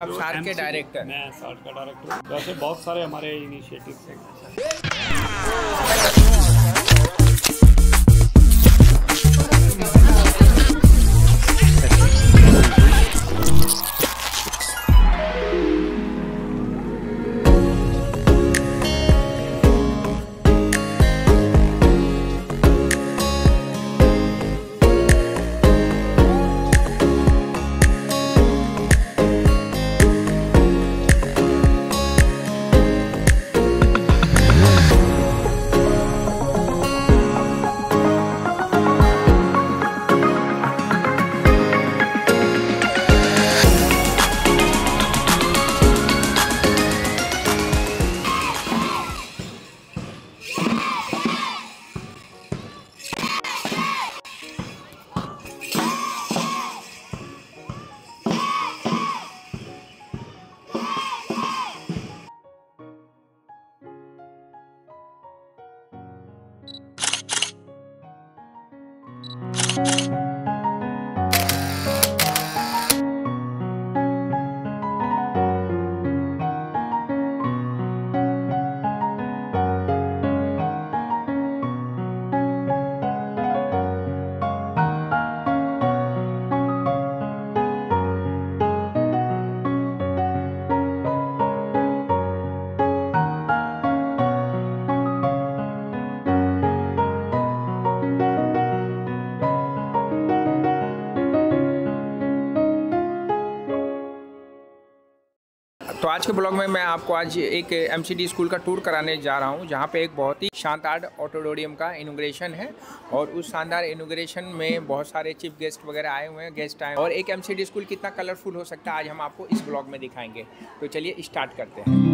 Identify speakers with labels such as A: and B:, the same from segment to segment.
A: आप सार्क के डायरेक्टर?
B: मैं सार्क का डायरेक्टर हूँ। वैसे बहुत सारे हमारे इनिशिएटिव्स हैं।
A: तो आज के ब्लॉग में मैं आपको आज एक एमसीडी स्कूल का टूर कराने जा रहा हूं, जहां पे एक बहुत ही शानदार ऑडिटोरियम का इनॉग्रेशन है। और उस शानदार इनॉग्रेशन में बहुत सारे चीफ गेस्ट वगैरह आए हुए हैं, गेस्ट आए, और एक एमसीडी स्कूल कितना कलरफुल हो सकता है आज हम आपको इस ब्लॉग में दिखाएंगे। तो चलिए स्टार्ट करते हैं।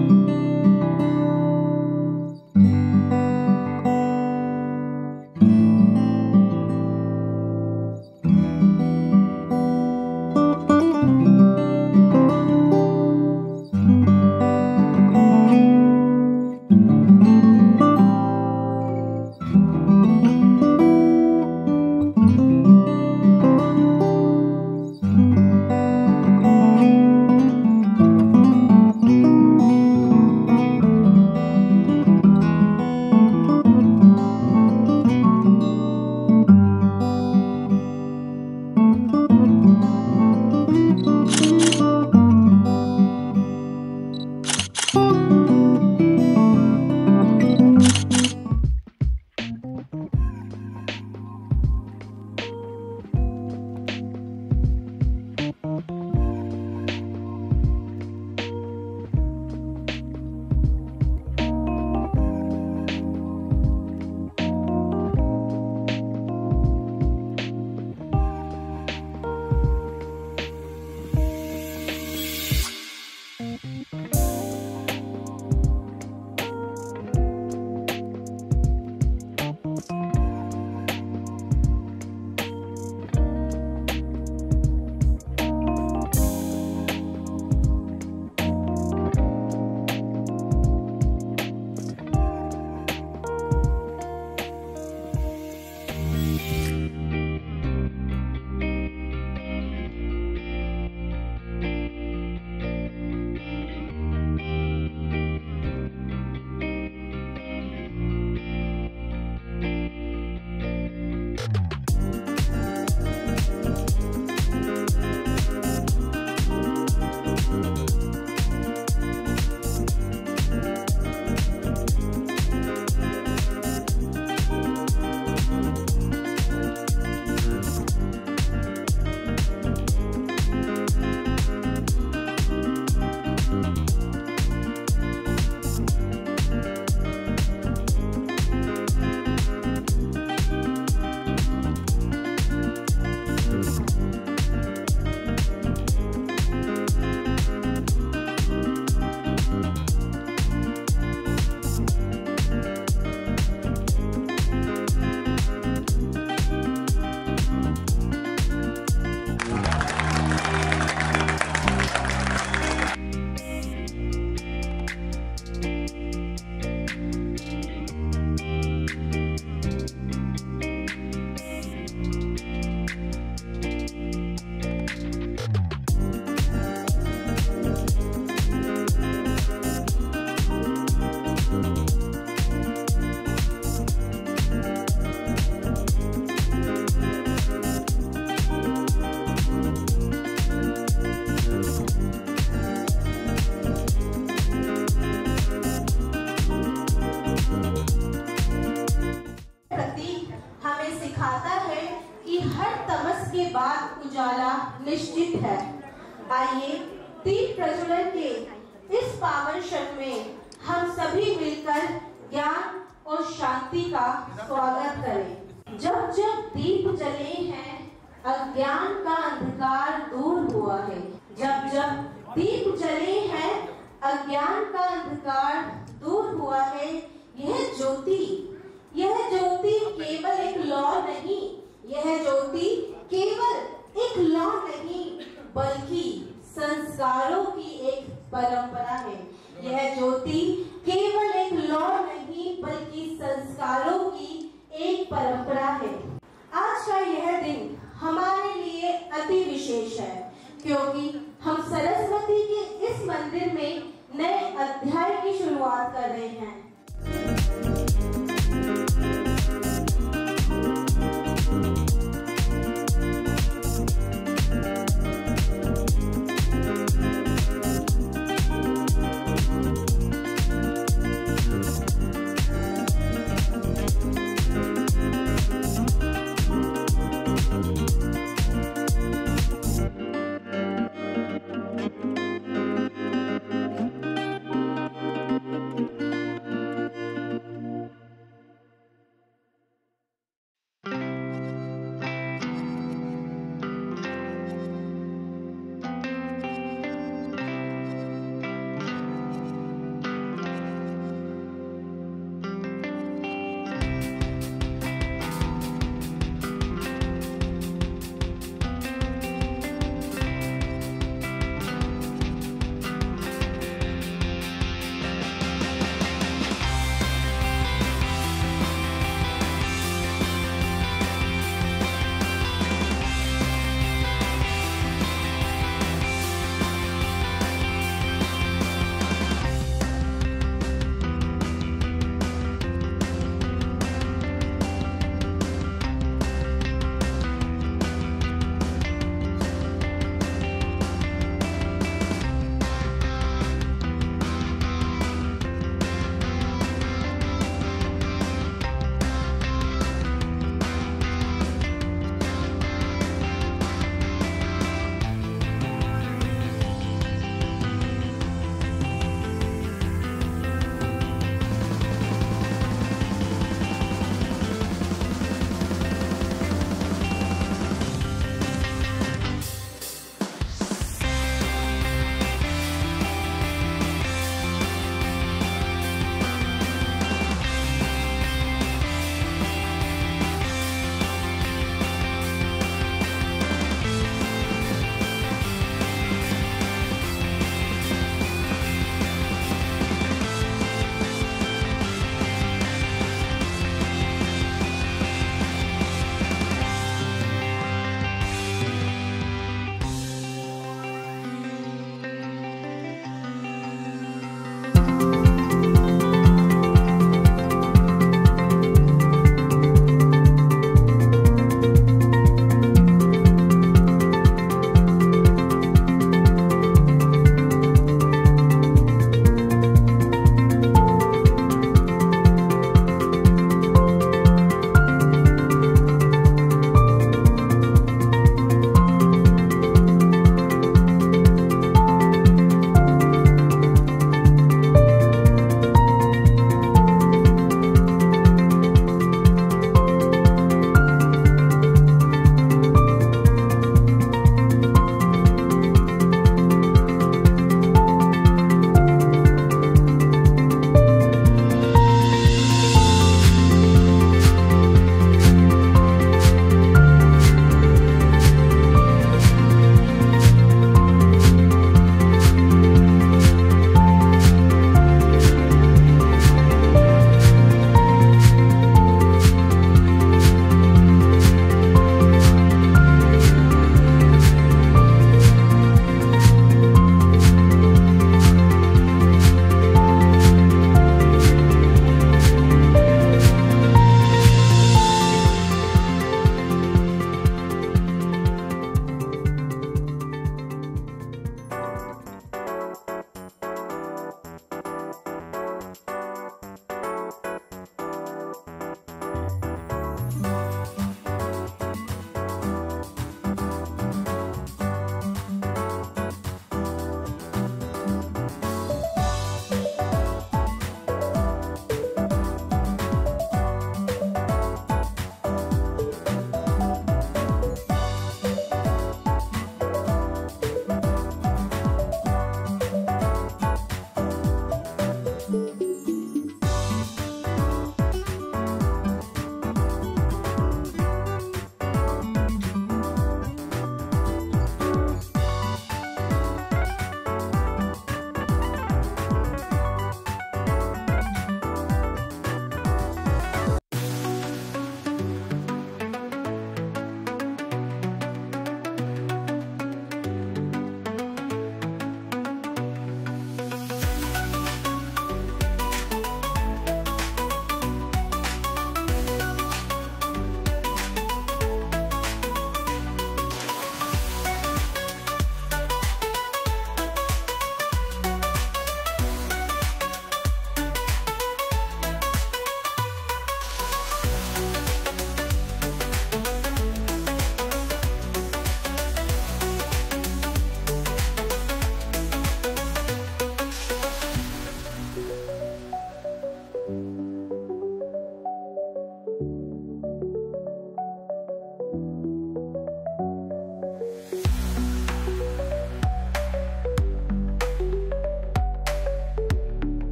C: है। आइए दीप प्रज्वलन के इस पावन क्षण में हम सभी मिलकर ज्ञान और शांति का स्वागत करें। जब जब दीप जले हैं, अज्ञान का अंधकार दूर हुआ है। जब जब दीप जले हैं, अज्ञान का अंधकार दूर हुआ है। यह ज्योति केवल एक लौ नहीं, यह ज्योति केवल एक लौ नहीं, बल्कि संस्कारों की एक परंपरा है। यह ज्योति केवल एक लौ नहीं, बल्कि संस्कारों की एक परंपरा है। आज का यह दिन हमारे लिए अति विशेष है, क्योंकि हम सरस्वती के इस मंदिर में नए अध्याय की शुरुआत कर रहे हैं।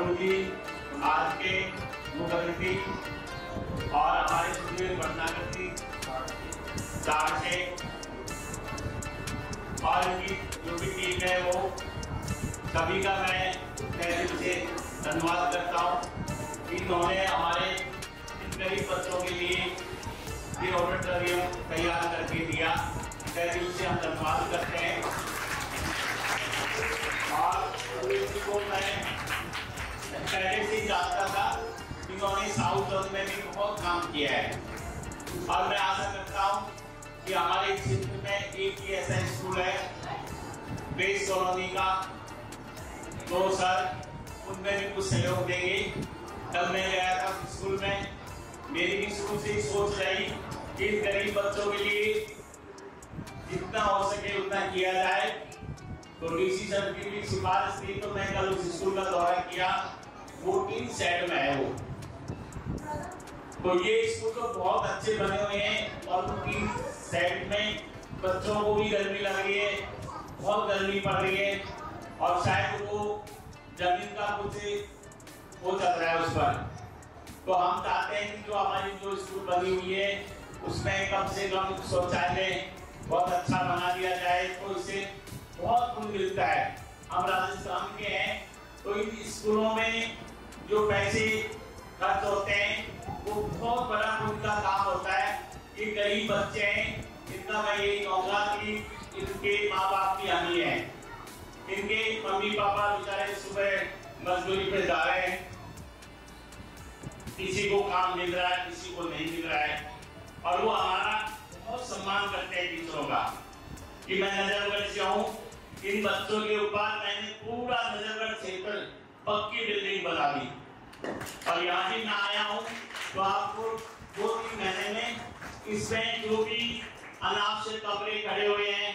D: वरुण जी आज के मुख्य अतिथि और हमारे सुधीर भटनागर जी चार से और इनकी जो भी टीम है वो सभी का मैं दिल से धन्यवाद करता हूँ। इन्होंने हमारे इन गरीब बच्चों के लिए ये ऑडिटोरियम तैयार करके दिया, दिल से हम धन्यवाद करते हैं। और को मैं पहले से जानता था, इन्होंने साउथ जोन में भी बहुत काम किया है और मैं आशा करता हूँ कि हमारे क्षेत्र में एक ही ऐसा स्कूल है बेस कॉलोनी का, तो सर उनमें भी कुछ सहयोग देंगे। कल मैं गया था स्कूल में, मेरी भी शुरू से सोच रही कि गरीब बच्चों के लिए जितना हो सके उतना किया जाए, तो डीसी सर की भी सिफारिश थी, तो मैं कल उस स्कूल का दौरा किया। 14 सेट में है वो, तो ये स्कूल तो बहुत अच्छे बने हुए हैं और 3 सेट में बच्चों को भी गर्मी लग रही है, बहुत गर्मी पड़ रही है और शायद वो जमीन का कुछ वो चल रहा है उस पर। तो हम चाहते हैं कि जो हमारी जो स्कूल बनी हुई है उसमें कम से कम शौचालय बहुत अच्छा बना दिया जाए, तो इससे बहुत पुण्य मिलता है। हम राजस्थान के हैं, तो इन स्कूलों में जो पैसे खर्च होते हैं वो बहुत बड़ा उनका काम होता है। ये गरीब बच्चे हैं, इतना मैं यही कहूँगा कि इनके माँ बाप की हानि है। इनके मम्मी पापा बेचारे सुबह मजदूरी पे जा रहे हैं, किसी को काम मिल रहा है, किसी को नहीं मिल रहा है, और वो हमारा बहुत सम्मान करते हैं टीचरों का। कि मैं नजरगढ़ से हूँ, इन बच्चों के ऊपर मैंने पूरा नजरगढ़ क्षेत्र पक्की बिल्डिंग बना दी और यहाँ भी मैं आया हूँ, तो आपको 2-3 महीने में इसमें जो भी अनाप से कमरे खड़े हुए हैं,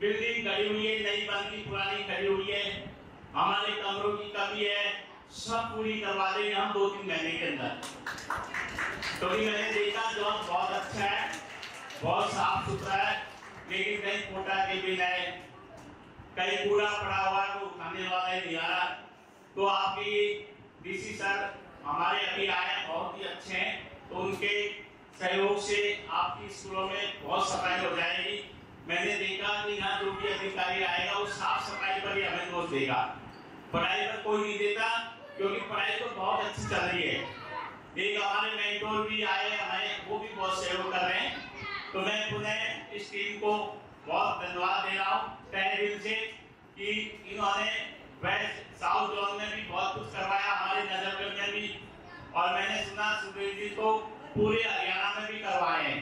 D: बिल्डिंग खड़ी हुई है, नई बनती पुरानी खड़ी हुई है, हमारे कमरों की कमी है, सब पूरी करवा देंगे हम 2-3 महीने के अंदर। तो मैंने देखा जॉब बहुत अच्छा है, बहुत साफ सुथरा है, लेकिन कहीं कोटा के बिल है, कहीं कूड़ा पड़ा हुआ है, वो खाने वाला नहीं आ रहा। तो आपके डीसी सर हमारे अभी आए बहुत ही अच्छे हैं, तो उनके सहयोग से आपकी स्कूलों में बहुत सफाई हो जाएगी। मैंने देखा कि यहाँ जो भी अधिकारी आएगा वो साफ सफाई पर ही हमें दोष देगा, पढ़ाई पर कोई नहीं देता, क्योंकि पढ़ाई तो बहुत अच्छी चल रही है। एक हमारे मेंटोर भी आए, हमें वो भी बहुत सहयोग कर रहे हैं। तो मैं पुनः इस टीम को बहुत धन्यवाद दे रहा हूँ तहे दिल से कि इन्होंने वेस्ट साउथ जोन में भी बहुत कुछ करवाया, हमारे नजरगढ़ में भी, और मैंने सुना सुधीर जी को पूरे हरियाणा में भी करवाए हैं।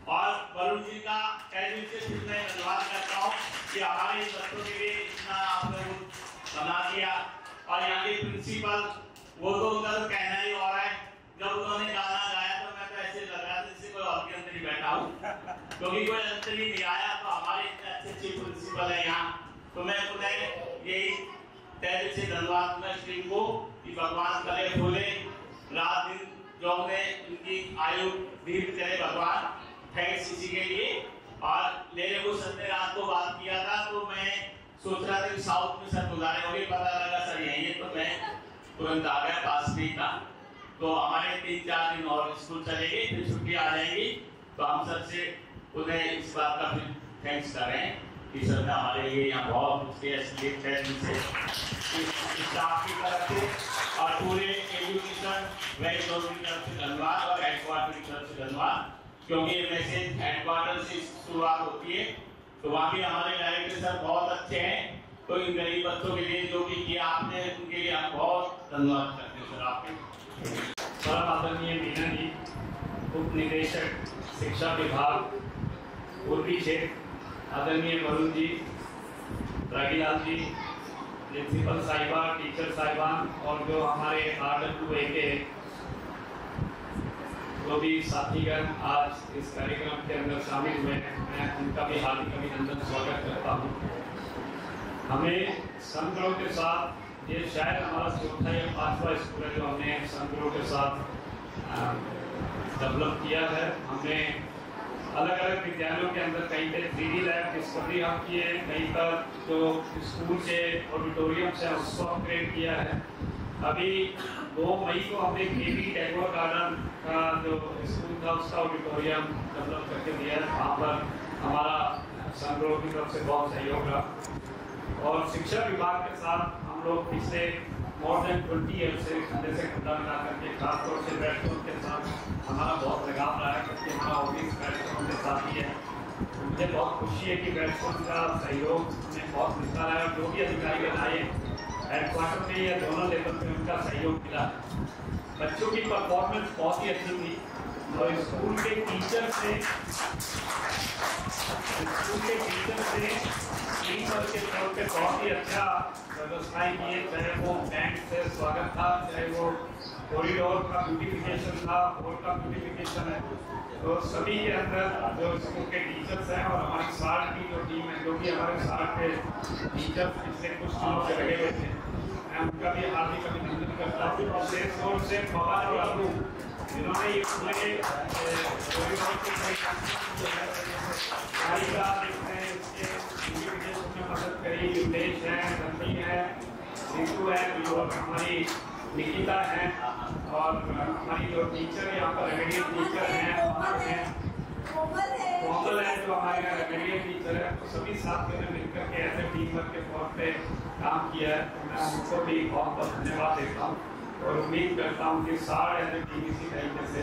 D: और वरुण जी का तहे दिल से फिर मैं धन्यवाद करता हूँ कि हमारे बच्चों के लिए इतना आपने बना दिया। और यहाँ के प्रिंसिपल, वो तो उनका तो कहना ही हो रहा है, जब उन्होंने गाना गाया तो मैं तो ऐसे लग रहा था जैसे कोई और के अंदर ही बैठा हूँ, क्योंकि कोई अंदर ही नहीं आया। तो हमारे इतने अच्छे अच्छे प्रिंसिपल है यहाँ, तो मैं पुनः यही तहे दिल से धन्यवाद मैं टीम को कि भगवान करे फूले रात दिन जो ने इनकी आयु दीर्घ करे भगवान, थैंक्स इसी के लिए। और मेरे को सर ने रात को बात किया था, तो मैं सोच रहा था कि साउथ में सर गुजारे होंगे, पता लगा सर यही है, तो मैं तुरंत आ गया, पास नहीं था। तो हमारे 3-4 दिन और स्कूल चलेगी, फिर छुट्टी आ जाएगी। तो हम सर से उन्हें इस बात का फिर थैंक्स करें कि सर ने हमारे लिए यहाँ बहुत कुछ किया, इसलिए स्टाफ की तरफ से और पूरे एजुकेशन वेस्ट जोन की तरफ से धन्यवाद और हेडक्वार्टर की तरफ से धन्यवाद, क्योंकि ये मैसेज हेडक्वार्टर से शुरुआत होती है। तो वहाँ भी हमारे डायरेक्टर सर बहुत अच्छे हैं, तो इन गरीब बच्चों के लिए जो भी किया आपने, उनके लिए हम बहुत धन्यवाद करते हैं सर आपके।
B: सर आदरणीय मीना जी, उप निदेशक शिक्षा विभाग पूर्वी क्षेत्र, आदरणीय वरुण जी, रागीलाल जी, प्रिंसिपल साहिबा, टीचर साहिबान, और जो हमारे RWA के जो भी साथीगण आज इस कार्यक्रम के अंदर शामिल हुए हैं, मैं उनका भी हार्दिक अभिनंदन स्वागत करता हूँ। हमें संकल्पों के साथ, ये शायद हमारा 4था या 5वां स्कूल है जो हमने संकल्पों के साथ डेवलप किया है। हमने अलग अलग विद्यालयों के अंदर कहीं पे 3D लैब डिस्कवरी हम किए, कहीं पर जो स्कूल के ऑडिटोरियम से उसको अपग्रेड किया है। अभी 2 मई को हमने केवी टैगोर गार्डन का जो स्कूल था उसका ऑडिटोरियम डेवलप करके दिया है। वहाँ पर हमारा संग्रोह की तरफ से बहुत सहयोग रहा और शिक्षा विभाग के साथ हम लोग पिछले मोर देन 20 ईयर से कंधे से कंधा मिला करके खासतौर से बैट्समैन के साथ हमारा बहुत लगाव रहा है, क्योंकि हमारा ऑफिस बैट्समैन के साथ ही है। मुझे बहुत खुशी है कि बैट्समैन का सहयोग हमें बहुत मिलता रहा है और जो भी अधिकारी आए हेडक्वार्टर में या जोनल लेवल पे उनका सहयोग मिला। बच्चों की परफॉर्मेंस बहुत ही अच्छी थी और स्कूल के टीचर से टीम वर्क के तौर पे बहुत ही अच्छा व्यवस्थाएं की है, चाहे वो बैंड से स्वागत था, चाहे वो कॉरिडोर का ब्यूटिफिकेशन था, बोर्ड का ब्यूटिफिकेशन है, तो सभी के अंदर जो स्कूल के टीचर्स हैं और हमारी सार्ट की जो टीम है, जो भी हमारे सार्ट के टीचर्स पिछले कुछ दिनों से लगे हुए थे, मैं उनका भी हार्दिक अभिनंदन करता हूँ। विशेष तौर से पवन और अनु जिन्होंने ये पूरे कॉरिडोर के मदद करी, युवलेश है, रंती है, रितु है, और हमारी निकिता है और हमारी जो टीचर यहाँ पर रेमेडियल टीचर हैं कोमल है जो हमारे यहाँ रेमेडियल टीचर है, तो सभी साथियों ने मिलकर के ऐसे टीम वर्क के तौर पे काम किया है। मैं उनको भी बहुत बहुत धन्यवाद देता हूँ और उम्मीद करता हूँ कि सारे ऐसे टीम इसी तरीके से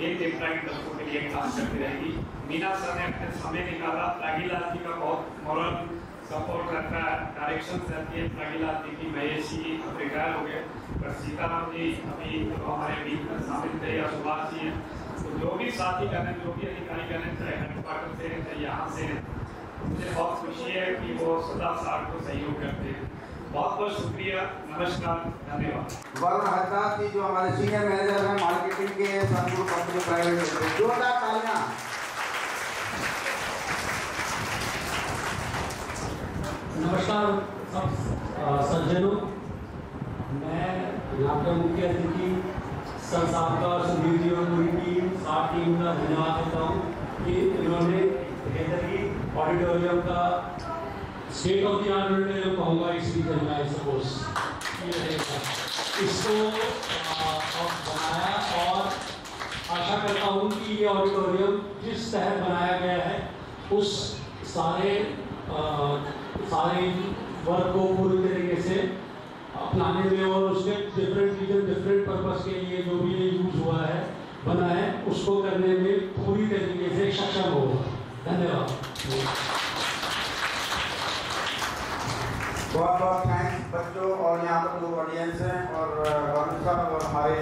B: एक डिफरेंट बच्चों के लिए काम करती रहेगी। मीना सर ने अपने समय निकाला, रागीलाल जी का बहुत मॉरल सपोर्ट रहता है, डायरेक्शन रहती है। रागीलाल जी की महेश जी अब रिटायर हो गए, पर सीताराम जी अभी तो हमारे टीम में शामिल थे, या सुभाष जी हैं, तो जो भी साथी करने, जो भी अधिकारी करने, चाहे हेडक्वार्टर से चाहे यहाँ से, मुझे बहुत खुशी है कि वो सदा साथ को सहयोग करते हैं। बहुत बहुत शुक्रिया, नमस्कार, धन्यवाद।
E: वरुण हरदास जी जो हमारे सीनियर मैनेजर हैं मार्केटिंग के संगठन कंपनी प्राइवेट लिमिटेड, जोरदार तालियां।
F: नमस्कार सब सज्जनों, मैं यहाँ के मुख्य अतिथि संस्थान का सुधीर जी और पूरी टीम साथ टीम का धन्यवाद देता हूँ कि इन्होंने बेहतरी ऑडिटोरियम का state of the art auditorium कहूँगा इस रीजन में, आई सपोज इसको बनाया और आशा करता हूँ कि ये ऑडिटोरियम जिस तरह बनाया गया है उस सारे वर्क को पूरी तरीके से अपनाने में और उसके डिफरेंट रीजन डिफरेंट पर्पस के लिए जो भी यूज हुआ है बना है उसको करने में पूरी तरीके से सक्षम होगा। धन्यवाद।
E: बहुत बहुत थैंक्स बच्चों और यहाँ पर लोग ऑडियंस हैं और वरुण साहब और हमारे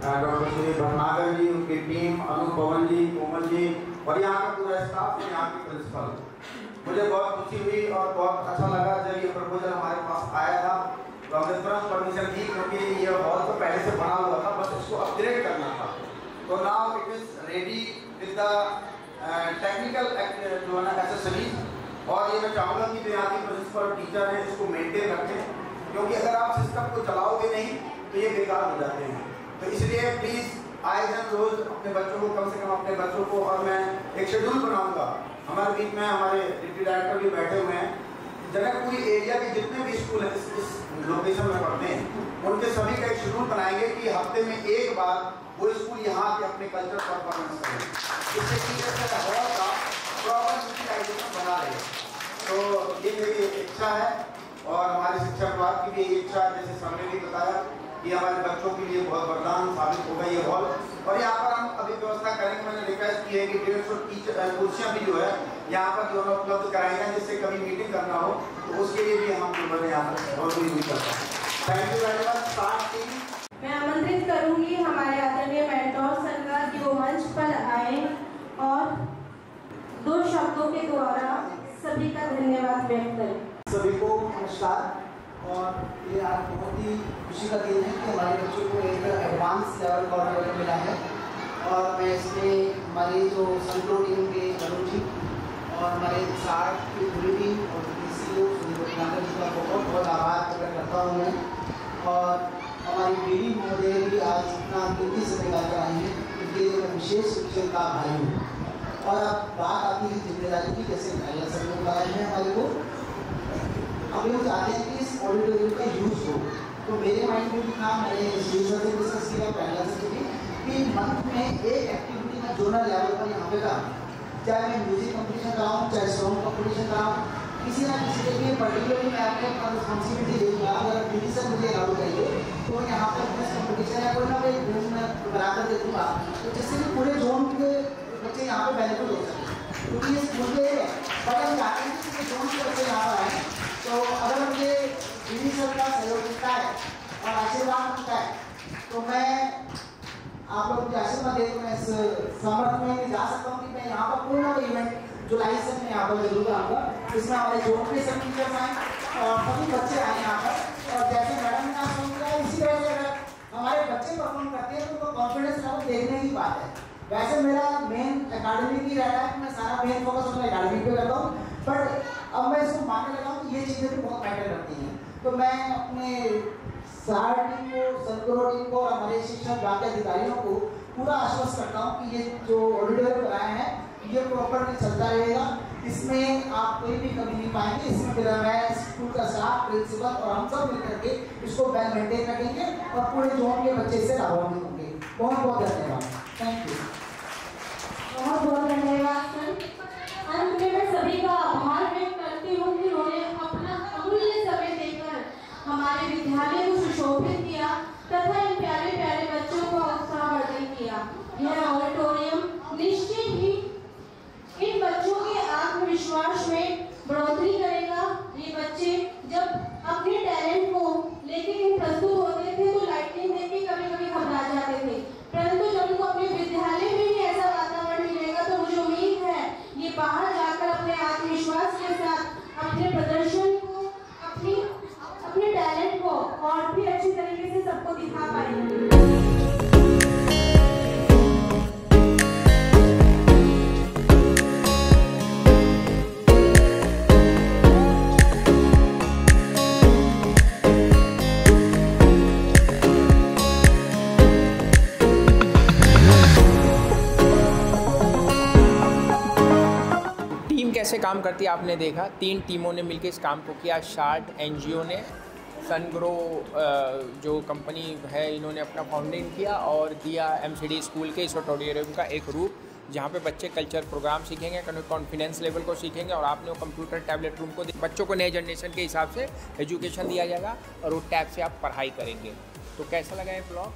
E: डॉक्टर श्री भटनागर जी, उनकी टीम, अनु पवन जी, कोमल जी और यहाँ का पूरा स्टाफ और यहाँ की प्रिंसिपल। मुझे बहुत खुशी हुई और बहुत अच्छा लगा जब ये प्रपोजल हमारे पास आया था, तो हमने तुरंत परमिशन दी, क्योंकि ये हॉल तो पहले से बना हुआ था, बस इसको अपग्रेड करना था। तो now it is ready with the technical जो है ना एक्सेसरीज, और ये मैं चाहूँगा कि जो यहाँ की प्रिंसिपल टीचर हैं इसको मेंटेन रखें, क्योंकि अगर आप सिस्टम को चलाओगे नहीं तो ये बेकार हो जाते हैं। तो इसलिए प्लीज़ आए दिन रोज़ अपने बच्चों को, कम से कम अपने बच्चों को, और मैं एक शेड्यूल बनाऊँगा, हमारे बीच में हमारे डिप्टी डायरेक्टर भी बैठे हुए हैं, जनकपुरी एरिया के जितने भी स्कूल हैं इस लोकेशन में पढ़ते हैं उनके सभी का एक शेड्यूल बनाएंगे कि हफ्ते में एक बार वो स्कूल यहाँ के अपने कल्चर परफॉर्मेंस करें, जिससे टीचर का हॉल का प्रॉपर यूटिलाइजेशन बना रहे। तो ये मेरी इच्छा है और हमारे शिक्षा विभाग की भी यही इच्छा है, जैसे सर ने भी बताया कि हमारे बच्चों के लिए बहुत वरदान साबित होगा ये हॉल। और यहाँ पर हम अभी व्यवस्था करेंगे, मैंने रिक्वेस्ट की है कि 150 कुर्सियाँ भी जो है यहाँ पर जो है उपलब्ध कराएंगे, जिससे कभी मीटिंग करना हो तो उसके लिए भी हम जो है यहाँ पर बहुत भी करते हैं। Thank you very much staff team.
C: मैं आमंत्रित करूंगी हमारे आदरणीय मेंटोर सरकार की वो मंच पर आए और 2 शब्दों के द्वारा सभी का धन्यवाद व्यक्त करें।
G: सभी को नमस्कार। और ये आज बहुत ही खुशी का दिन है कि हमारे बच्चों को एक एडवांस लेवल का ऑडिटोरियम मिला है, और मैं इसमें हमारी जो संग्रोह टीम के वरुण जी और हमारे सार्ट की पूरी टीम और सीईओ भटनागर जी का बहुत बहुत आभार प्रकट करता हूँ मैं। और हमारी दीदी महोदय भी आज इतना कीमती समय निकाल कर आई हैं, उनके लिए मैं विशेष रूप से उनका आभारी हूँ। और अब बात आती है जिम्मेदारी की, जैसे पहले सब लोग बताए हैं हमारे को, अब लोग चाहते हैं कि इस ऑडिटोरियम का यूज हो। तो मेरे माइंड में भी था, मैंने यूजर से डिस्कस किया पहले से भी, कि मंथ में एक एक्टिविटी का जोनल लेवल पर यहाँ पे कराऊँ, चाहे मैं म्यूजिक कंपटीशन कराऊँ, चाहे सॉन्ग कंपटीशन कराऊँ, किसी ना किसी के लिए पर्टिकुलरली मैं आपको अपना रिस्पॉन्सिबिलिटी देगा। अगर पीटी सर मुझे अलाउ करिए तो यहाँ पर क्विज कंपटीशन या कोई ना कोई गेम मैं बराबर दे दूँगा, तो जिससे कि पूरे जोन के बच्चे यहाँ पे बेनिफिट हो सके। क्योंकि ये स्कूल के बट हम चाहते हैं कि जोन के बच्चे यहाँ पर आए, तो अगर मुझे पीटी सर का सहयोग मिलता है और आशीर्वाद मिलता है तो मैं आप लोग मुझे आशीर्वाद दे, तो मैं इस समर्थ में जा सकता हूँ कि मैं यहाँ पर पूर्ण इवेंट जुलाई से मैं यहाँ पर जरूर आऊँगा। इसमें हमारे जोन के सब टीचर्स आए और सभी बच्चे आए यहाँ पर, और जैसे मैडम ने आज फोन किया इसी तरह से अगर हमारे बच्चे परफॉर्म करते हैं तो कॉन्फिडेंस लेवल देखने की बात है। वैसे मेरा मेन एकेडमी ही रहता है कि मैं सारा मेन फोकस अपने एकेडमी पे करता हूँ, बट अब मैं इसको मानने लगा हूँ कि ये चीज़ें भी बहुत मैटर करती हैं। तो मैं अपने सार टीम को, सदगुरु टीम को और हमारे शिक्षक बाकी अधिकारियों को पूरा आश्वस्त करता हूँ कि ये जो ऑडिटोरियम बनाया है ये प्रॉपरली चलता रहेगा, इसमें आप कोई भी कमी नहीं पाएंगे। इसमें मेरा मैं स्कूल का स्टाफ, प्रिंसिपल और हम सब मिलकर के इसको वेल मेंटेन रखेंगे और पूरे जोन के बच्चे से लाभान्वित होंगे। बहुत बहुत धन्यवाद, थैंक यू।
C: बहुत बहुत धन्यवाद सर। अंत में मैं सभी का आभार व्यक्त करती हूँ कि उन्होंने अपना अमूल्य समय देकर हमारे विद्यालय को सुशोभित किया तथा इन प्यारे प्यारे बच्चों को उत्साहवर्धन किया। यह ऑडिटोरियम निश्चित ही इन बच्चों के आत्मविश्वास में बढ़ोतरी करेगा। ये बच्चे जब अपने टैलेंट को लेके कहीं प्रस्तुत होते थे तो लाइटनिंग देख के कभी कभी घबरा जाते थे, परंतु जब उनको अपने विद्यालय में ही ऐसा वातावरण मिलेगा तो मुझे उम्मीद है ये बाहर जाकर अपने आत्मविश्वास के साथ अपने प्रदर्शन को, अपने टैलेंट को और भी अच्छी तरीके से सबको दिखा पाएंगे।
A: कैसे काम करती है आपने देखा। 3 टीमों ने मिलकर इस काम को किया। शार्ट एनजीओ ने, सनग्रो जो कंपनी है इन्होंने अपना फाउंडिंग किया और दिया एमसीडी स्कूल के इस ऑडिटोरियम का एक रूप, जहाँ पे बच्चे कल्चर प्रोग्राम सीखेंगे, कॉन्फिडेंस लेवल को सीखेंगे और आपने वो कंप्यूटर टैबलेट रूम को बच्चों को नए जनरेशन के हिसाब से एजुकेशन दिया जाएगा और वो टैब से आप पढ़ाई करेंगे। तो कैसा लगा ये ब्लॉग?